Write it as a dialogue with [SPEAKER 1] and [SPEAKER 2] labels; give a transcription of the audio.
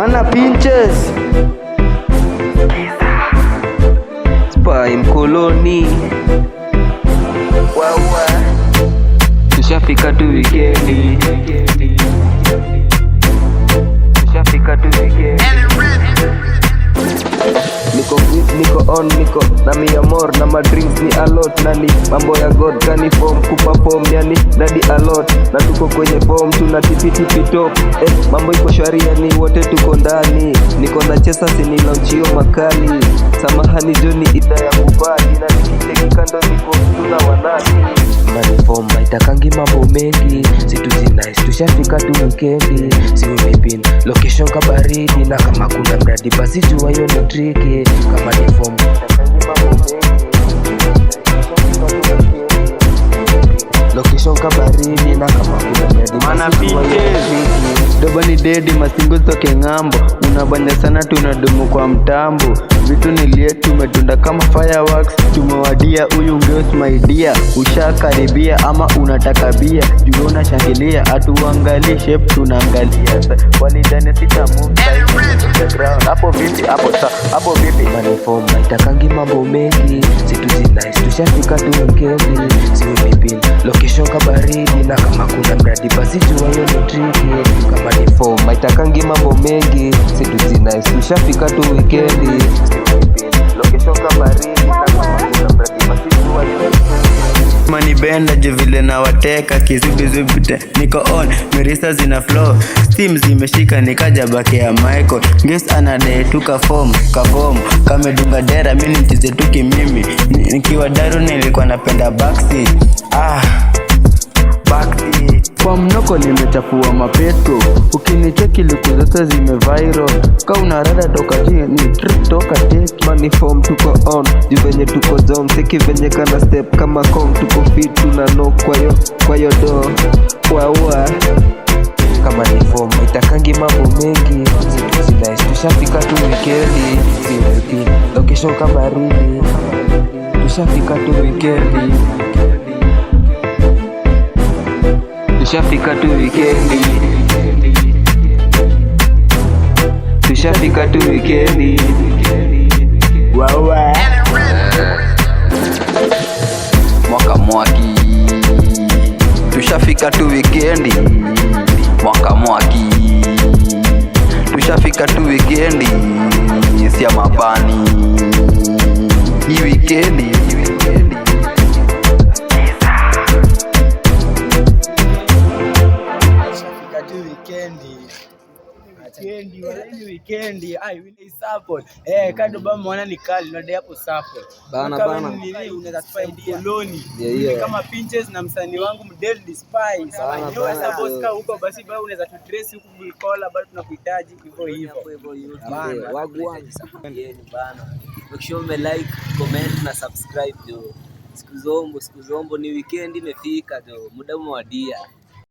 [SPEAKER 1] Mana pinches Spy mkoloni wawa. Tushafika tu wikendi, tushafika tu wikendi. Niko fit, niko on, niko na mi amor na ma drinks ni a lot. Nani mambo ya God kani form kupa form yani nadi a lot. Na tuko kwenye form tuna tipi top. Mambo iko shwari yani wote tuko ndani. Niko na chesa sini launchio makali. Samahani Johnny ida ya kubali. Na nikiteki kando niko tuna wanani. Nani form haitakangi mambo mengi. Situ nice tushafika tu wikendi. Siwe mipin location kabaridi. Na kama kuna mradi basi jua yo ni tricky. Kama ni form haitakangi mambo mengi. Location kabaridi. Na kama kuna mradi
[SPEAKER 2] mana pinches
[SPEAKER 1] doba ni dedi masingo toke ngambo. Unabanya sana tunadumu kwa mtambo. Vitu nilietu metunda kama fireworks. Tumewadia uyu ngeos my dear. Ushakaribia ama unataka bia. Juu unashangilia atuangali shape tunaangalia. Walidhani sita move the ground. Hapo vipi hapo sa hapo vipi. Money form haitakangi mambo mengi. Situ nice tushafika tu wikendi. Siwe mipin location kabaridi. Na kama kuna mradi basi jua yo ni tricky. Kama ni form haitakangi mambo mengi. Situ nice tushafika tu wikendi. Location kabaridi. Na kama kuna mradi basi jua yo ni tricky.
[SPEAKER 2] Mani benda juvile na wateka kizubizubite. Niko on, mirisa zina flow. Steam zimeshika nikaja bake ya Michael. Guess anadai tuka form, kame dunga dera mini mchize tuki mimi. Nikiwa daru nilikuwa napenda backseat. Backseat.
[SPEAKER 1] Kwa mnoko nimechafua mapetro. Ukinicheki luku zote zime viral. Ka unarada toka ni trick toka teki. Money form tuko on, juu venye tuko zone. Seki venye kana step kama kong. Tuko fit tuna no kwa yo do wawa. Kama ni form haitakangi mambo mengi. Situ nice tushafika tu wikendi. Location kabaridi. Tushafika tu wikendi. Tushafika tu wikendi. Tushafika tu wikendi.
[SPEAKER 2] Wawa.
[SPEAKER 3] Mwaki tushafika tu wikendi. Mwaki tushafika tu wikendi. Sia mabani hii wikendi.
[SPEAKER 2] Weekendi wile support kado ba mwana ni kali na hapo support
[SPEAKER 1] Bana
[SPEAKER 2] nini unaweza tusaidia koloni kama pinches na msanii wangu Mdel Spy sana support ka huko basi ba unaweza tu trace huko Bulkola bado tunakuhitaji hivyo
[SPEAKER 4] bana wagwan bana. Make sure like, comment na subscribe jo. Siku zombo ni weekend imefika jo, muda umewadia.